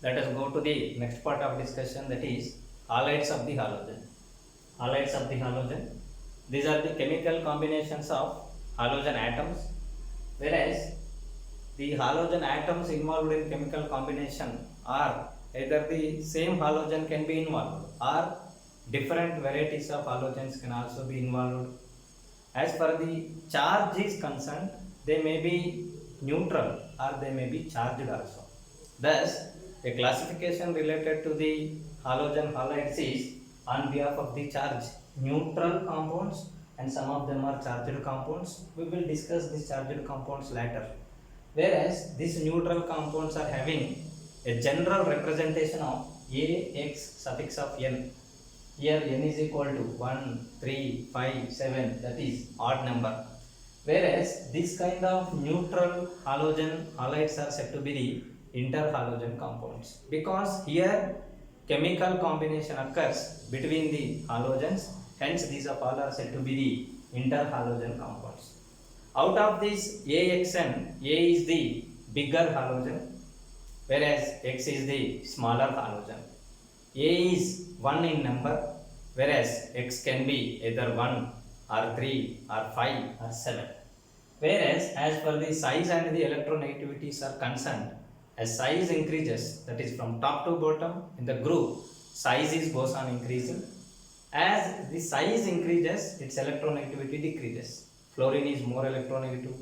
Let us go to the next part of discussion, that is halides of the halogen. Halides of the halogen. These are the chemical combinations of halogen atoms, whereas the halogen atoms involved in chemical combination are either the same halogen can be involved or different varieties of halogens can also be involved. As far the charge is concerned, they may be neutral or they may be charged also. Thus, a classification related to the halogen halides is on behalf of the charge neutral compounds, and some of them are charged compounds. We will discuss these charged compounds later. Whereas these neutral compounds are having a general representation of AX suffix of N. Here N is equal to 1, 3, 5, 7, that is odd number. Whereas this kind of neutral halogen halides are said to be the interhalogen compounds, because here chemical combination occurs between the halogens, hence these of all are said to be the interhalogen compounds. Out of this AXN, A is the bigger halogen, whereas X is the smaller halogen. A is 1 in number, whereas X can be either 1 or 3 or 5 or 7. Whereas as per the size and the electronegativities are concerned, as size increases, that is from top to bottom in the group, size is goes on increasing. As the size increases, its electronegativity decreases. Fluorine is more electronegative.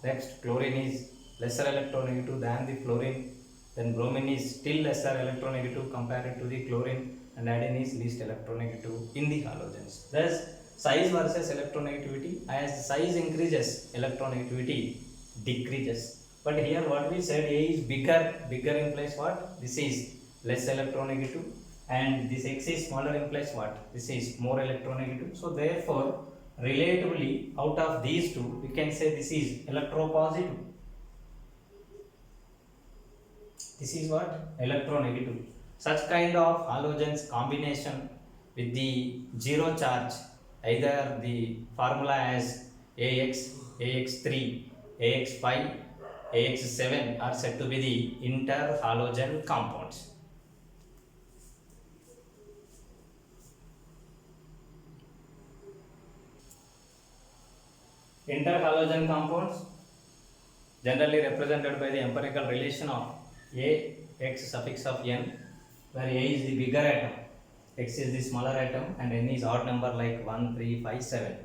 Next, chlorine is lesser electronegative than the fluorine. Then bromine is still lesser electronegative compared to the chlorine, and iodine is least electronegative in the halogens. Thus, size versus electronegativity, as the size increases, electronegativity decreases. But here what we said, A is bigger, bigger implies what? This is less electronegative, and this X is smaller implies what? This is more electronegative. So therefore, relatively out of these two, we can say this is electropositive. This is what? Electronegative. Such kind of halogens combination with the zero charge, either the formula as AX, AX3, AX5, AX7 are said to be the interhalogen compounds. Interhalogen compounds generally represented by the empirical relation of A, X suffix of N, where A is the bigger atom, X is the smaller atom, and N is odd number like 1, 3, 5, 7.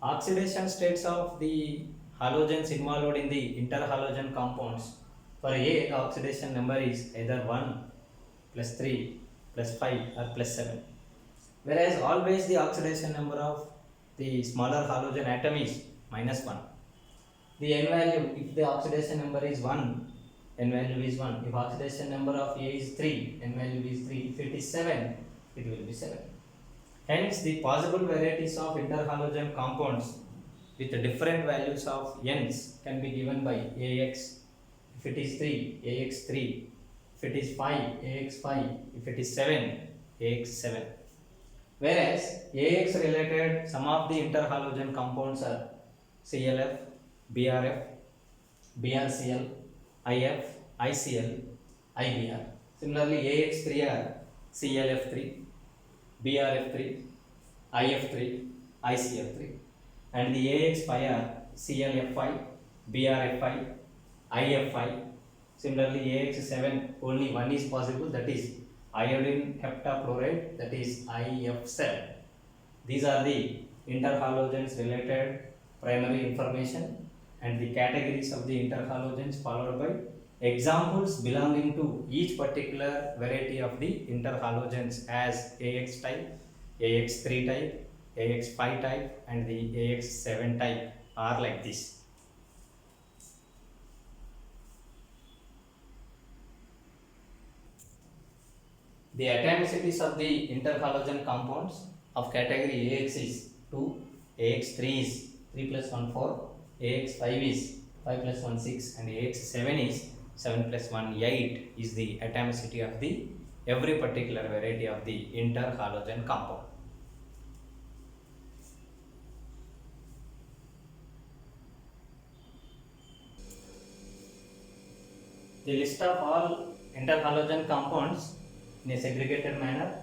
Oxidation states of the halogens involved in the interhalogen compounds. For A, the oxidation number is either 1, plus 3, plus 5 or plus 7. Whereas always the oxidation number of the smaller halogen atom is minus 1. The N value, if the oxidation number is 1, N value is 1. If oxidation number of A is 3, N value is 3. If it is 7, it will be 7. Hence, the possible varieties of interhalogen compounds with different values of N's can be given by AX. If it is 3, AX3. If it is 5, AX5. If it is 7, AX7. Whereas AX related some of the interhalogen compounds are CLF, BRF, BRCL, IF, ICL, IBR. Similarly, AX3 are CLF3, BRF3, IF3, ICF3, and the AX5 are CLF5, BRF5, IF5. Similarly, AX7 only one is possible, that is iodine heptafluoride, that is IF7. These are the interhalogens related primary information and the categories of the interhalogens, followed by examples belonging to each particular variety of the interhalogens as AX type, AX3 type, AX5 type, and the AX7 type are like this. The atomicities of the interhalogen compounds of category AX is 2, AX3 is 3 plus 1 4, AX5 is 5 plus 1 6, and AX7 is 7 plus 1 8 is the atomicity of the every particular variety of the interhalogen compound. The list of all interhalogen compounds in a segregated manner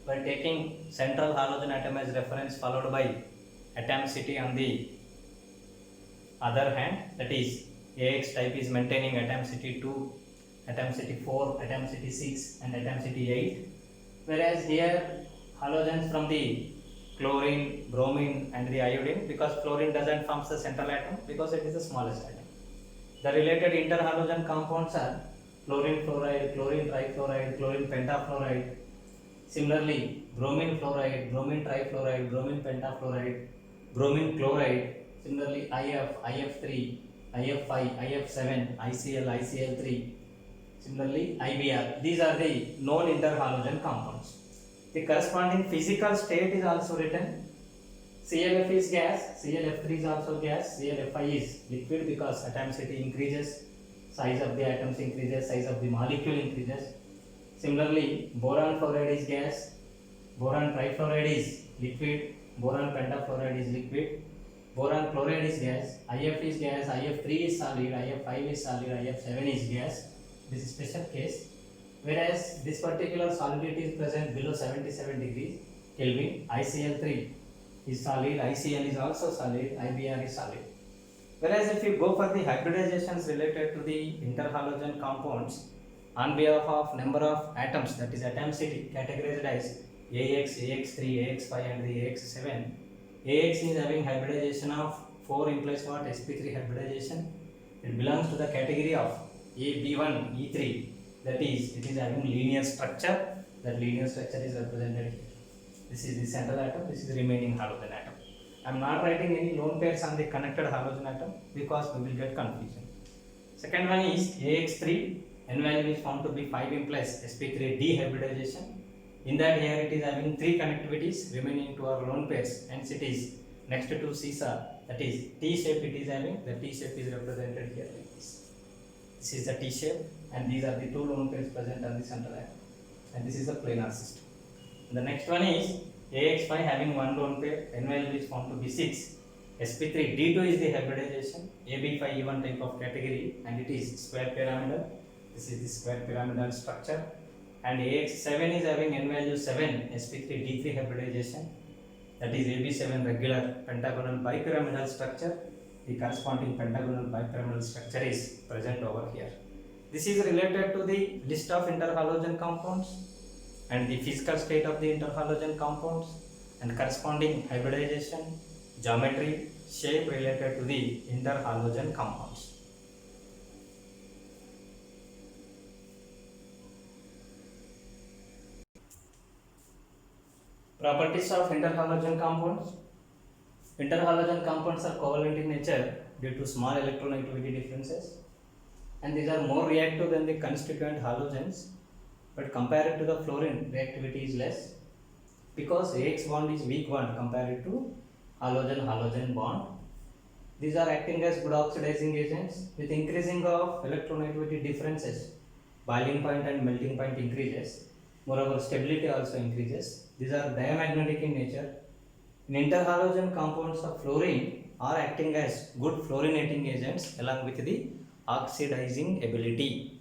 by taking central halogen atom as reference followed by atomicity on the other hand, that is AX type is maintaining atomicity 2, atomicity 4, atomicity 6 and atomicity 8, whereas here halogens from the chlorine, bromine and the iodine, because fluorine doesn't form the central atom because it is the smallest atom. The related interhalogen compounds are chlorine fluoride, chlorine trifluoride, chlorine pentafluoride. Similarly, bromine fluoride, bromine trifluoride, bromine pentafluoride, bromine chloride. Similarly, IF, IF3, IF5, IF7, ICl, ICl3. Similarly, IBr. These are the known interhalogen compounds. The corresponding physical state is also written. ClF is gas, ClF3 is also gas, ClF5 is liquid because atomicity increases, size of the atoms increases, size of the molecule increases. Similarly, boron fluoride is gas, boron trifluoride is liquid, boron pentafluoride is liquid, boron chloride is gas, IF is gas, IF3 is solid, IF5 is solid, IF7 is gas. This is special case. Whereas this particular solidity is present below 77 degrees Kelvin, ICl3 is solid, ICl is also solid, IBr is solid. Whereas if you go for the hybridizations related to the interhalogen compounds on behalf of number of atoms, that is atomicity, categorized as AX, AX3, AX5 and the AX7. AX is having hybridization of 4 implies what? sp3 hybridization. It belongs to the category of AB1, E3, that is, it is having linear structure. That linear structure is represented here. This is the central atom, this is the remaining halogen atom. I am not writing any lone pairs on the connected halogen atom because we will get confusion. Second one is AX3, N value is found to be 5 implies sp3 dehybridization. In that here it is having 3 connectivities, remaining 2 are lone pairs, hence it is next to seesaw, that is T shape it is having, the T shape is represented here like this. This is the T shape and these are the 2 lone pairs present on the central atom, and this is the planar system. The next one is AX5 having 1 lone pair, N value is found to be 6. sp3 D2 is the hybridization, AB5 E1 type of category and it is square pyramidal. This is the square pyramidal structure. And AX7 is having N value 7, sp3 D3 hybridization, that is AB7 regular pentagonal bipyramidal structure. The corresponding pentagonal bipyramidal structure is present over here. This is related to the list of interhalogen compounds and the physical state of the interhalogen compounds and corresponding hybridization, geometry, shape related to the interhalogen compounds. Properties of interhalogen compounds. Interhalogen compounds are covalent in nature due to small electronegativity differences, and these are more reactive than the constituent halogens, but compared to the fluorine reactivity is less because AX bond is weak bond compared to halogen-halogen bond. These are acting as good oxidizing agents. With increasing of electronegativity differences, boiling point and melting point increases. Moreover, stability also increases. These are diamagnetic in nature. In interhalogen compounds of fluorine are acting as good fluorinating agents along with the oxidizing ability.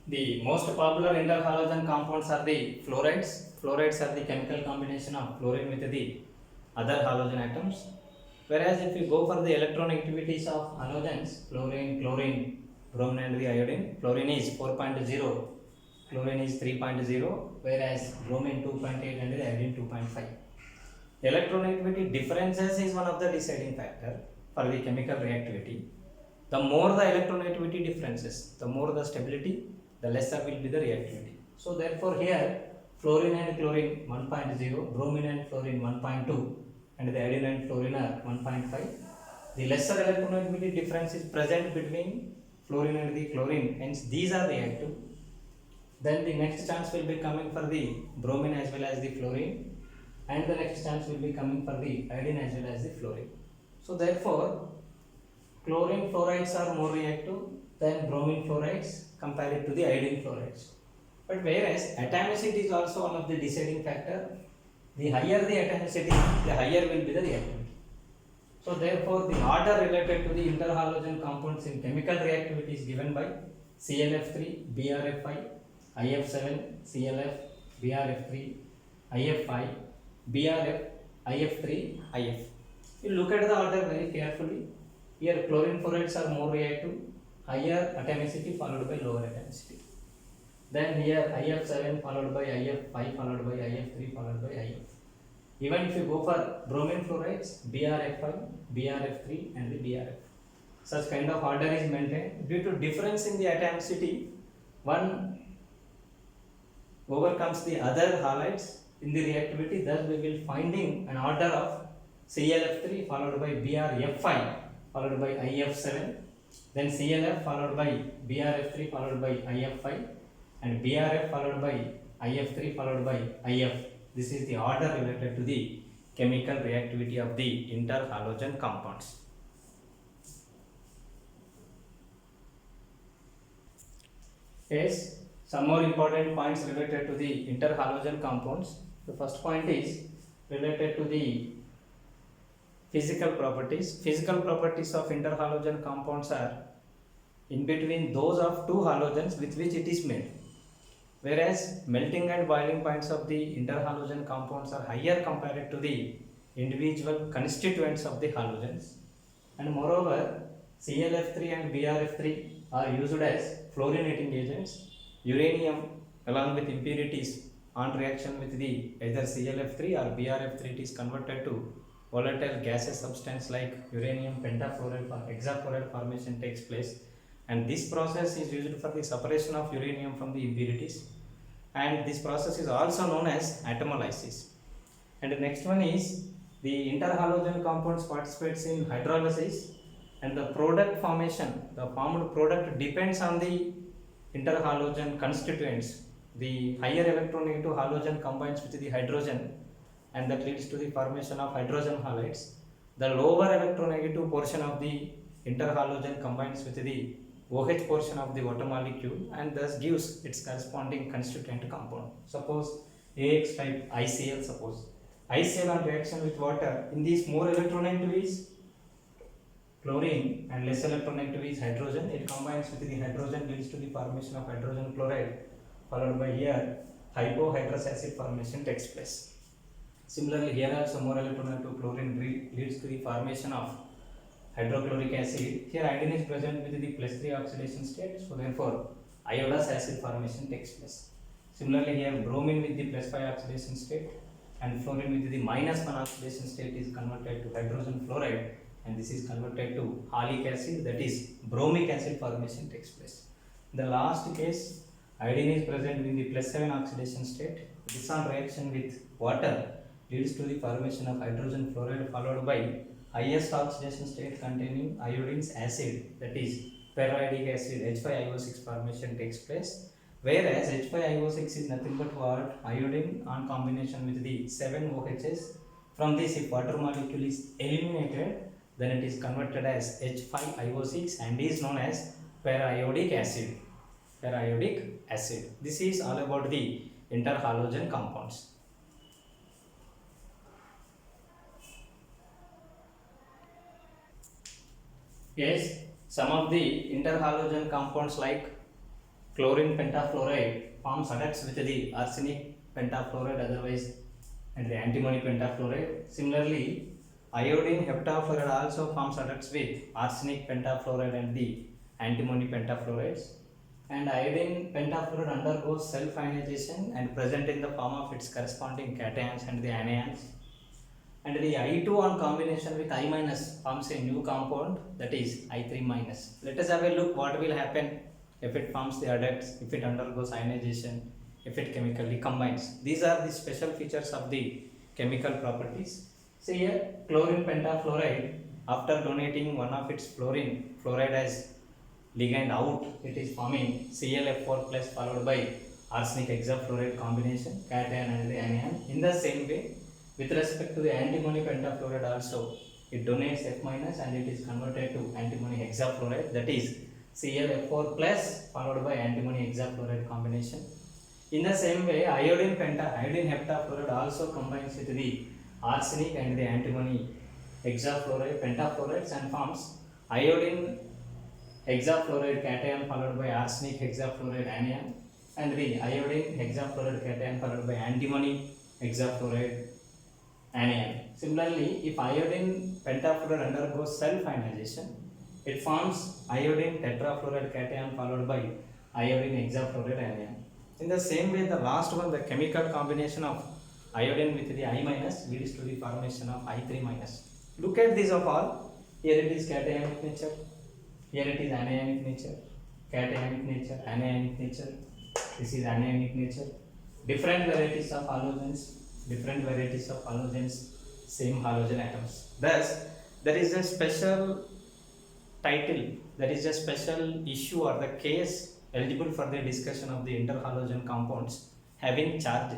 The most popular interhalogen compounds are the fluorides. Fluorides are the chemical combination of fluorine with the other halogen atoms. Whereas if you go for the electronegativities of halogens, fluorine, chlorine, bromine and the iodine, fluorine is 4.0, chlorine is 3.0, whereas bromine 2.8 and the iodine 2.5. Electronegativity differences is one of the deciding factor for the chemical reactivity. The more the electronegativity differences, the more the stability, the lesser will be the reactivity. So therefore here fluorine and chlorine 1.0, bromine and fluorine 1.2 and the iodine and fluorine are 1.5. The lesser electronegativity difference is present between fluorine and the chlorine, hence these are reactive. Then the next chance will be coming for the bromine as well as the fluorine, and the next chance will be coming for the iodine as well as the fluorine. So therefore chlorine fluorides are more reactive than bromine fluorides compared to the iodine fluorides. But whereas atomicity is also one of the deciding factor. The higher the atomicity, the higher will be the reactivity. So therefore the order related to the interhalogen compounds in chemical reactivity is given by ClF3, BrF5, IF7, ClF, BrF3, IF5, BrF, IF3, IF. You look at the order very carefully. Here chlorine fluorides are more reactive, higher atomicity followed by lower atomicity. Then here IF7 followed by IF5 followed by IF3 followed by IF. Even if you go for bromine fluorides, BrF5, BrF3 and the BrF. Such kind of order is maintained. Due to difference in the atomicity, one overcomes the other halides in the reactivity. Thus we will finding an order of ClF3 followed by BrF5 followed by IF7, then ClF followed by BrF3 followed by IF5 and BrF followed by IF3 followed by IF. This is the order related to the chemical reactivity of the interhalogen compounds. Yes, some more important points related to the interhalogen compounds. The first point is related to the physical properties. Physical properties of interhalogen compounds are in between those of two halogens with which it is made. Whereas melting and boiling points of the interhalogen compounds are higher compared to the individual constituents of the halogens. And moreover, ClF3 and BrF3 are used as fluorinating agents. Uranium along with impurities on reaction with the either ClF3 or BrF3, it is converted to volatile gaseous substance like uranium pentafluoride or hexafluoride formation takes place, and this process is used for the separation of uranium from the impurities, and this process is also known as atomolysis. And the next one is the interhalogen compounds participates in hydrolysis, and the product formation, the formed product depends on the interhalogen constituents. The higher electronegative halogen combines with the hydrogen and that leads to the formation of hydrogen halides. The lower electronegative portion of the interhalogen combines with the OH portion of the water molecule and thus gives its corresponding constituent compound. Suppose AX type ICl, suppose ICl on reaction with water, in these more electronegative is chlorine and less electronegative is hydrogen. It combines with the hydrogen, leads to the formation of hydrogen chloride, followed by here hypohydrous acid formation takes place. Similarly, here also more electronegative chlorine leads to the formation of hydrochloric acid. Here iodine is present with the +3 oxidation state, so therefore iodous acid formation takes place. Similarly, here bromine with the +5 oxidation state and fluorine with the -1 oxidation state is converted to hydrogen fluoride, and this is converted to oleic acid, that is bromic acid formation takes place. In the last case, iodine is present in the +7 oxidation state. This on reaction with water leads to the formation of hydrogen fluoride followed by highest oxidation state containing iodine's acid, that is periodic acid H5IO6 formation takes place, whereas H5IO6 is nothing but what? Iodine on combination with the 7 OHs. From this, if water molecule is eliminated, then it is converted as H5IO6 and is known as periodic acid. Periodic acid. This is all about the interhalogen compounds. Yes, some of the interhalogen compounds like chlorine pentafluoride forms adducts with the arsenic pentafluoride, otherwise and the antimony pentafluoride. Similarly, iodine heptafluoride also forms adducts with arsenic pentafluoride and the antimony pentafluorides. And iodine pentafluoride undergoes self-ionization and present in the form of its corresponding cations and the anions. And the I2 on combination with I minus forms a new compound, that is I3 minus. Let us have a look what will happen if it forms the adducts, if it undergoes ionization, if it chemically combines. These are the special features of the chemical properties. See here, chlorine pentafluoride, after donating one of its fluoride as ligand out, it is forming ClF4 plus followed by arsenic hexafluoride combination, cation and the anion. In the same way, with respect to the antimony pentafluoride also, it donates F minus and it is converted to antimony hexafluoride, that is ClF4 plus followed by antimony hexafluoride combination. In the same way, iodine heptafluoride also combines with the arsenic and the antimony hexafluoride, pentafluorides and forms iodine hexafluoride cation followed by arsenic hexafluoride anion, and the iodine hexafluoride cation followed by antimony hexafluoride anion. Similarly, if iodine pentafluoride undergoes self-ionization, it forms iodine tetrafluoride cation followed by iodine hexafluoride anion. In the same way, the last one, the chemical combination of iodine with the I minus leads to the formation of I3 minus. Look at these of all. Here it is cationic nature. Here it is anionic nature. Cationic nature, anionic nature. This is anionic nature. Different varieties of halogens. Different varieties of halogens. Same halogen atoms. Thus, there is a special title. There is a special issue or the case eligible for the discussion of the interhalogen compounds having charge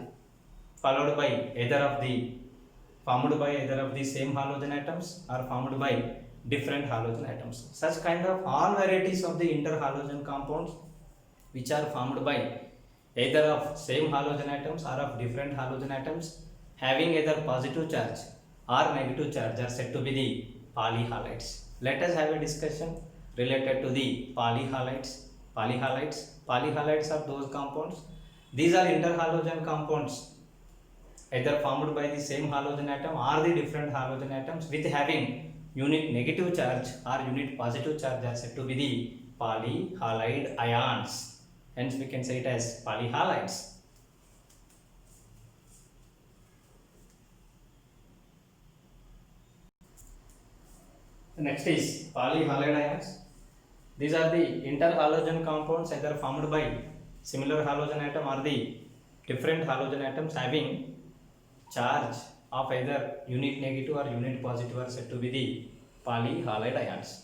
followed by either of the formed by either of the same halogen atoms or formed by different halogen atoms. Such kind of all varieties of the interhalogen compounds which are formed by either of same halogen atoms or of different halogen atoms having either positive charge or negative charge are said to be the polyhalides. Let us have a discussion related to the polyhalides. Polyhalides are those compounds. These are interhalogen compounds either formed by the same halogen atom or the different halogen atoms with having unit negative charge or unit positive charge are said to be the polyhalide ions. Hence we can say it as polyhalides. The next is polyhalide ions. These are the interhalogen compounds either formed by similar halogen atom or the different halogen atoms having charge of either unit negative or unit positive are said to be the polyhalide ions.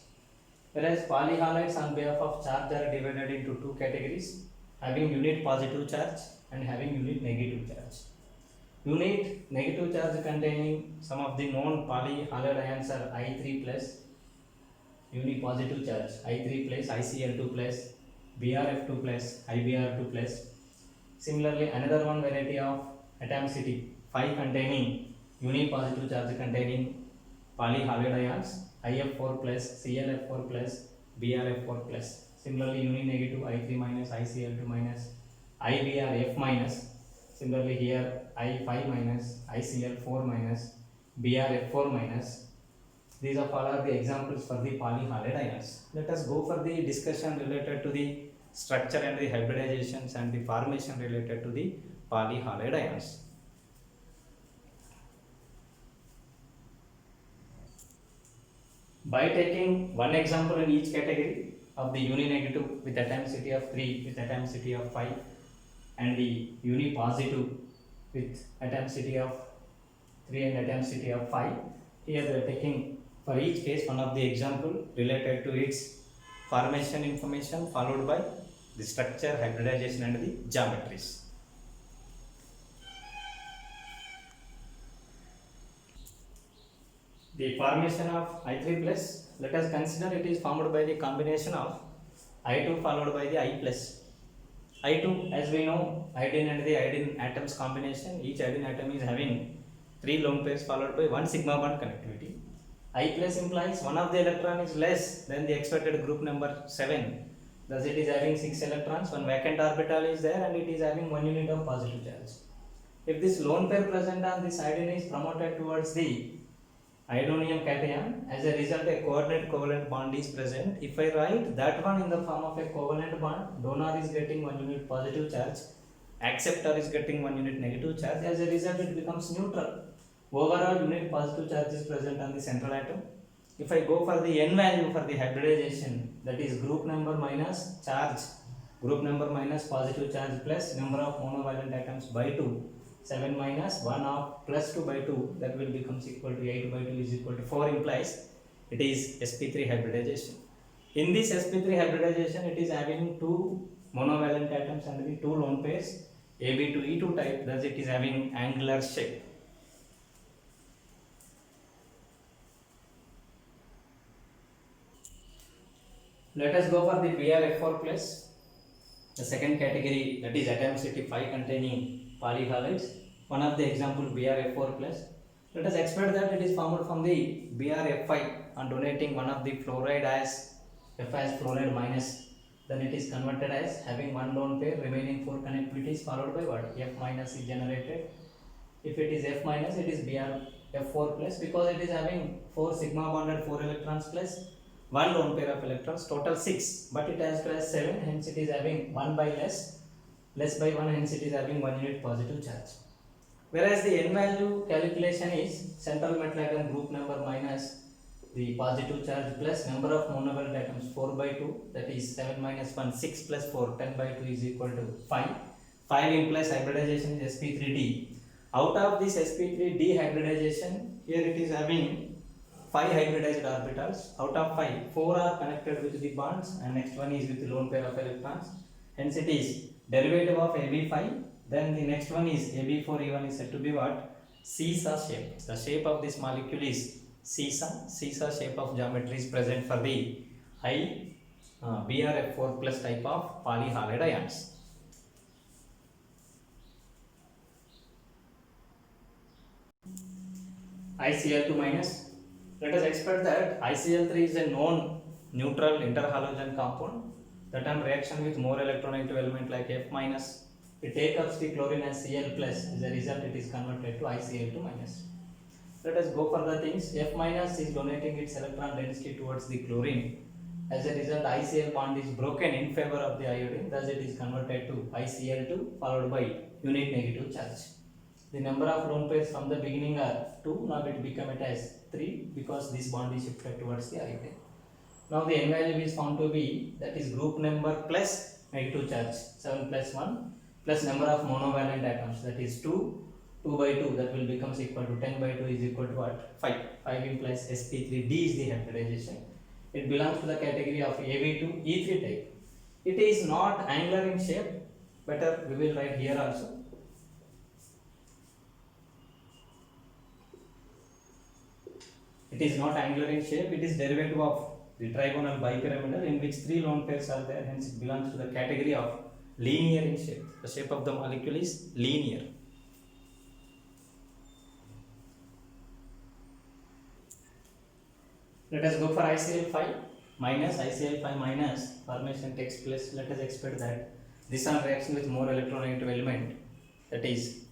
Whereas polyhalides on behalf of charge are divided into two categories, having unit positive charge and having unit negative charge. Unit negative charge containing some of the known polyhalide ions are I3 plus, unit positive charge I3 plus, ICl2 plus, BRF2 plus, IBr2 plus. Similarly, another one variety of atomicity 5 containing unit positive charge containing polyhalide ions IF4 plus, ClF4 plus, BrF4 plus. Similarly, unit negative I3 minus, ICl2 minus, IBrF minus. Similarly, here I5 minus, ICl4 minus, BrF4 minus. These are all are the examples for the polyhalide ions. Let us go for the discussion related to the structure and the hybridizations and the formation related to the polyhalide ions. By taking one example in each category of the uninegative with atomicity of 3 with atomicity of 5 and the unipositive with atomicity of 3 and atomicity of 5, here they are taking for each case one of the example related to its formation information followed by the structure, hybridization and the geometries. The formation of I3 plus, let us consider it is formed by the combination of I2 followed by the I plus. I2, as we know, iodine and the iodine atoms combination, each iodine atom is having 3 lone pairs followed by 1 sigma bond connectivity. I plus implies one of the electron is less than the expected group number 7. Thus it is having 6 electrons, one vacant orbital is there and it is having 1 unit of positive charge. If this lone pair present on this iodine is promoted towards the iodonium cation, as a result a coordinate covalent bond is present. If I write that one in the form of a covalent bond, donor is getting 1 unit positive charge, acceptor is getting 1 unit negative charge, as a result it becomes neutral. Overall unit positive charge is present on the central atom. If I go for the n value for the hybridization, that is group number minus charge, group number minus positive charge plus number of monovalent atoms by 2, 7 minus 1 of plus 2 by 2, that will becomes equal to 8 by 2 is equal to 4 implies it is sp3 hybridization. In this sp3 hybridization, it is having 2 monovalent atoms and the 2 lone pairs Ab2E2 type, thus it is having angular shape. Let us go for the BrF4 plus, the second category, that is atomicity 5 containing polyhalides. One of the example BrF4 plus. Let us expect that it is formed from the BrF5 on donating one of the fluoride as F as fluoride minus, then it is converted as having one lone pair, remaining 4 connectivities followed by what? F minus is generated. If it is F minus, it is BrF4 plus, because it is having 4 sigma bonded 4 electrons plus 1 lone pair of electrons, total 6, but it has class 7, hence it is having 1 by less by 1, hence it is having 1 unit positive charge. Whereas the n value calculation is central metal atom group number minus the positive charge plus number of monovalent atoms 4 by 2, that is 7 minus 1, 6 plus 4, 10 by 2 is equal to 5. 5 implies hybridization is sp3d. Out of this sp3d hybridization, here it is having 5 hybridized orbitals. Out of 5, 4 are connected with the bonds and next one is with the lone pair of electrons. Hence it is derivative of AB5. Then the next one is AB4E1 is said to be what? Seesaw shape. The shape of this molecule is seesaw. Seesaw shape of geometry is present for the high BrF4 plus type of polyhalide ions. ICl2 minus. Let us expect that ICl3 is a known neutral interhalogen compound that on reaction with more electronegative element like F minus, it takes up the chlorine as Cl plus. As a result, it is converted to ICl2 minus. Let us go for the things. F minus is donating its electron density towards the chlorine. As a result, ICl bond is broken in favor of the iodine. Thus, it is converted to ICl2 followed by unit negative charge. The number of lone pairs from the beginning are 2. Now it become it as 3 because this bond is shifted towards the iodine. Now the n value is found to be, that is group number plus negative charge 7 plus 1 plus number of monovalent atoms, that is 2. 2 by 2, that will becomes equal to 10 by 2 is equal to what? 5. 5 implies sp3d is the hybridization. It belongs to the category of Ab2E3 type. It is not angular in shape. Better we will write here also. It is not angular in shape. It is derivative of the trigonal bipyramidal in which 3 lone pairs are there. Hence it belongs to the category of linear in shape. The shape of the molecule is linear. Let us go for ICl5 minus. ICl5 minus formation takes place. Let us expect that this on reaction with more electronegative element, that is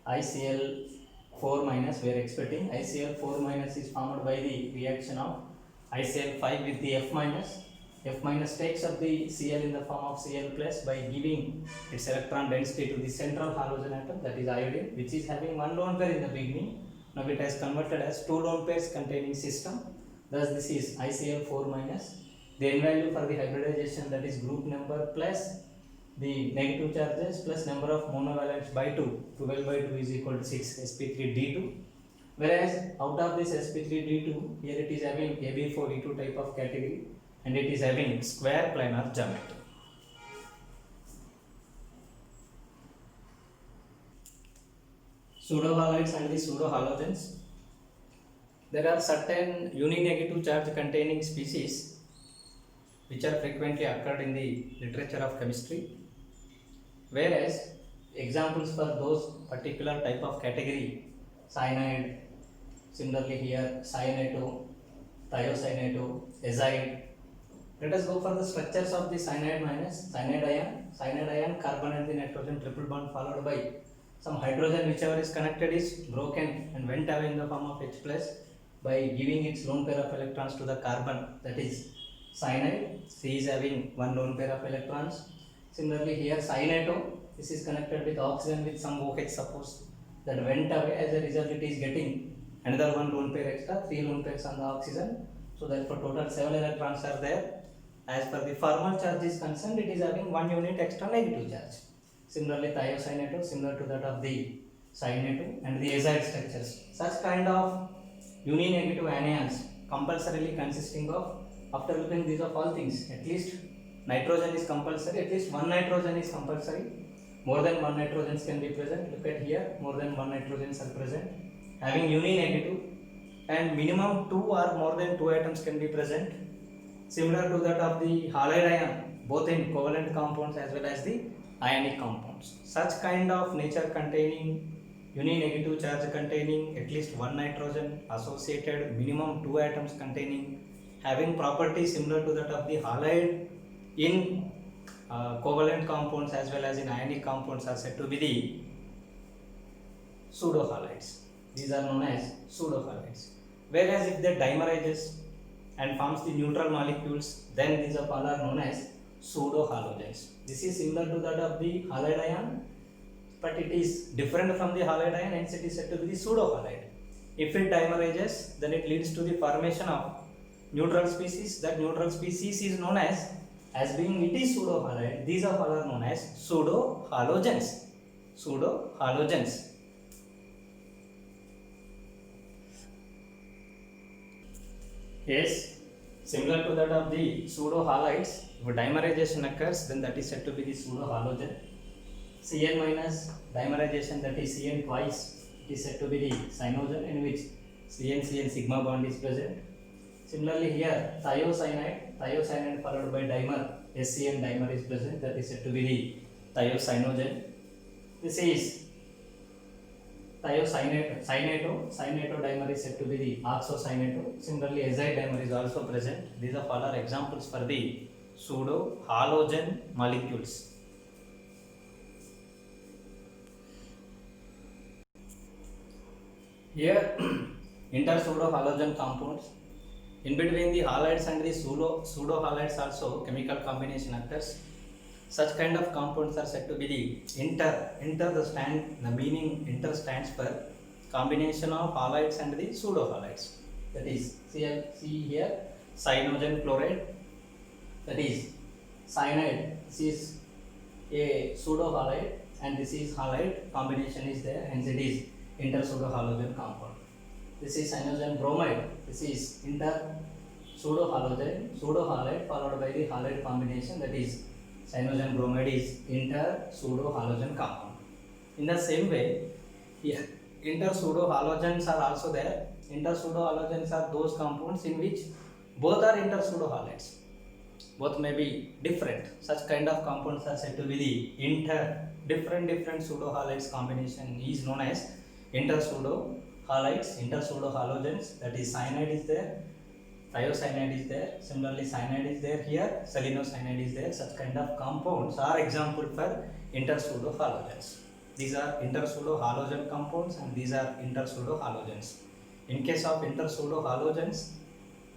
ICl4 minus. We are expecting ICl4 minus is formed by the reaction of ICl5 with the F minus. F minus takes up the Cl in the form of Cl plus by giving its electron density to the central halogen atom, that is iodine, which is having one lone pair in the beginning. Now it has converted as 2 lone pairs containing system. Thus this is ICl4 minus. The n value for the hybridization, that is group number plus the negative charges plus number of monovalents by 2. 12 by 2 is equal to 6, sp3d2. Whereas out of this sp3d2, here it is having Ab4E2 type of category and it is having square planar geometry. Pseudohalides and the pseudohalogens. There are certain uninegative charge containing species which are frequently occurred in the literature of chemistry, whereas examples for those particular type of category, cyanide, similarly here cyanato, thiocyanato, azide. Let us go for the structures of the cyanide minus. Cyanide ion, carbon and the nitrogen triple bond followed by some hydrogen, whichever is connected is broken and went away in the form of H plus by giving its lone pair of electrons to the carbon, that is cyanide. C is having one lone pair of electrons. Similarly here cyanato, this is connected with oxygen with some OH suppose, that went away. As a result, it is getting another one lone pair extra, 3 lone pairs on the oxygen. So therefore total 7 electrons are there. As per the formal charge is concerned, it is having 1 unit extra negative charge. Similarly thiocyanato, similar to that of the cyanato, and the azide structures. Such kind of uninegative anions compulsorily consisting of, after looking these of all things, at least nitrogen is compulsory, at least one nitrogen is compulsory. More than one nitrogens can be present. Look at here, more than one nitrogens are present. Having uninegative, and minimum 2 or more than 2 atoms can be present. Similar to that of the halide ion, both in covalent compounds as well as the ionic compounds. Such kind of nature containing uninegative charge containing at least one nitrogen associated minimum 2 atoms containing having properties similar to that of the halide in covalent compounds as well as in ionic compounds are said to be the pseudo halides. These are known as pseudo halides. Whereas if they dimerizes and forms the neutral molecules, then these are all are known as pseudo halogens. This is similar to that of the halide ion, but it is different from the halide ion, hence it is said to be the pseudo halide. If it dimerizes, then it leads to the formation of neutral species. That neutral species is known as being it is pseudo halide. These are all are known as pseudo halogens. Pseudo halogens. Yes, similar to that of the pseudo halides, if dimerization occurs, then that is said to be the pseudo halogen. Cn minus dimerization, that is Cn twice, it is said to be the cyanogen, in which CN sigma bond is present. Similarly here, thiocyanide followed by dimer, SCN dimer is present, that is said to be the thiocyanogen. This is cynato dimer is said to be the oxocynato. Similarly, azide dimer is also present. These are all are examples for the pseudo halogen molecules. Here, inter pseudo halogen compounds. In between the halides and the pseudo halides also chemical combination occurs. Such kind of compounds are said to be the inter. The meaning inter stands for combination of halides and the pseudo halides. That is, see here, cyanogen chloride. That is cyanide. This is a pseudo halide and this is halide. Combination is there, hence it is inter pseudo halogen compound. This is cyanogen bromide. This is inter pseudo halide followed by the halide combination, that is cyanogen bromide is inter pseudo halogen compound. In the same way, here inter pseudo halogens are also there. Inter pseudo halogens are those compounds in which both are inter pseudo halides. Both may be different. Such kind of compounds are said to be the different pseudo halides combination is known as inter pseudo halides, inter pseudo halogens. That is, cyanide is there, thiocyanide is there, similarly cyanide is there here, selenocyanide is there. Such kind of compounds are example for inter pseudo halogens. These are inter pseudo halogen compounds and these are inter pseudo halogens. In case of inter pseudo halogens,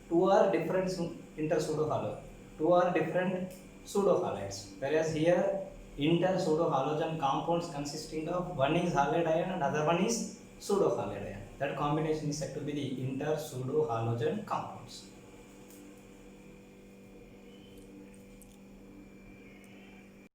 two are different inter pseudo halogens, two are different pseudo halides, whereas here inter pseudo halogen compounds consisting of one is halide ion and other one is pseudo halide ion. That combination is said to be the inter pseudo halogen compounds.